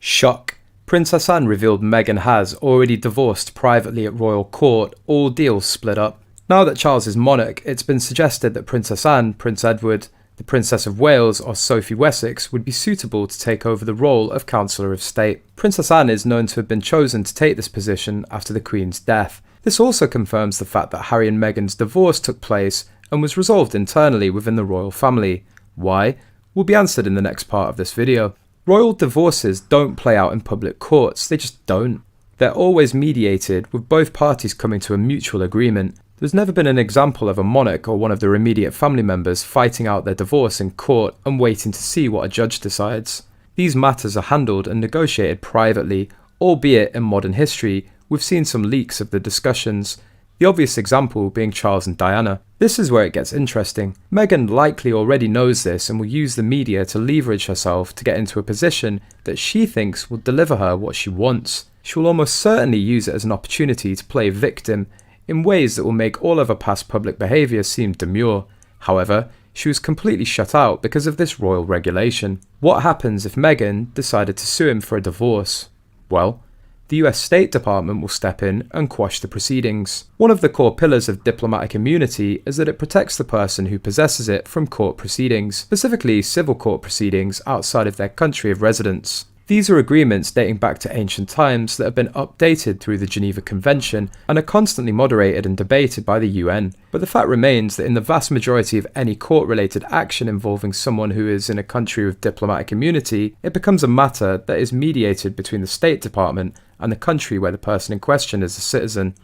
Shock. Princess Anne revealed Meghan has already divorced privately at royal court, all deals split up. Now that Charles is monarch, it's been suggested that Princess Anne, Prince Edward, the Princess of Wales or Sophie Wessex would be suitable to take over the role of Councillor of State. Princess Anne is known to have been chosen to take this position after the Queen's death. This also confirms the fact that Harry and Meghan's divorce took place and was resolved internally within the royal family. Why? Will be answered in the next part of this video. Royal divorces don't play out in public courts, they just don't. They're always mediated, with both parties coming to a mutual agreement. There's never been an example of a monarch or one of their immediate family members fighting out their divorce in court and waiting to see what a judge decides. These matters are handled and negotiated privately, albeit in modern history, we've seen some leaks of the discussions. The obvious example being Charles and Diana. This is where it gets interesting. Meghan likely already knows this and will use the media to leverage herself to get into a position that she thinks will deliver her what she wants. She will almost certainly use it as an opportunity to play victim in ways that will make all of her past public behaviour seem demure. However, she was completely shut out because of this royal regulation. What happens if Meghan decided to sue him for a divorce? Well, the US State Department will step in and quash the proceedings. One of the core pillars of diplomatic immunity is that it protects the person who possesses it from court proceedings, specifically civil court proceedings outside of their country of residence. These are agreements dating back to ancient times that have been updated through the Geneva Convention and are constantly moderated and debated by the UN. But the fact remains that in the vast majority of any court-related action involving someone who is in a country with diplomatic immunity, it becomes a matter that is mediated between the State Department and the country where the person in question is a citizen.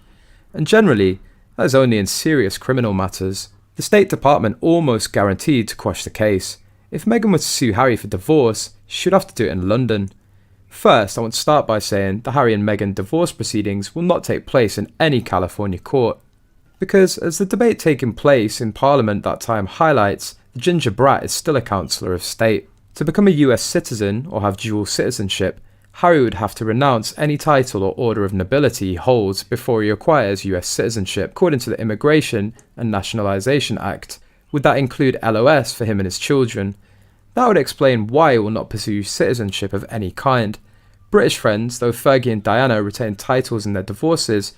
And generally, that is only in serious criminal matters. The State Department almost guaranteed to quash the case. If Meghan were to sue Harry for divorce, she would have to do it in London. First, I want to start by saying the Harry and Meghan divorce proceedings will not take place in any California court. Because, as the debate taking place in Parliament that time highlights, the ginger brat is still a Councillor of State. To become a US citizen or have dual citizenship, Harry would have to renounce any title or order of nobility he holds before he acquires US citizenship, according to the Immigration and Nationalisation Act. Would that include LOS for him and his children? That would explain why he will not pursue citizenship of any kind. British friends, though Fergie and Diana retain titles in their divorces,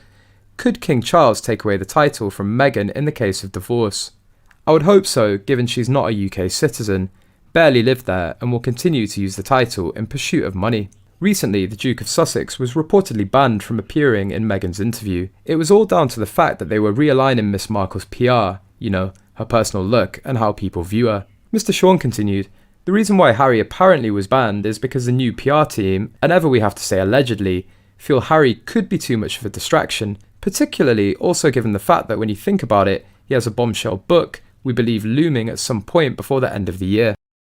could King Charles take away the title from Meghan in the case of divorce? I would hope so, given she's not a UK citizen, barely lived there, and will continue to use the title in pursuit of money. Recently, the Duke of Sussex was reportedly banned from appearing in Meghan's interview. It was all down to the fact that they were realigning Miss Markle's PR, her personal look and how people view her. Mr. Sean continued, "The reason why Harry apparently was banned is because the new PR team, and ever we have to say allegedly, feel Harry could be too much of a distraction, particularly also given the fact that when you think about it, he has a bombshell book, we believe looming at some point before the end of the year.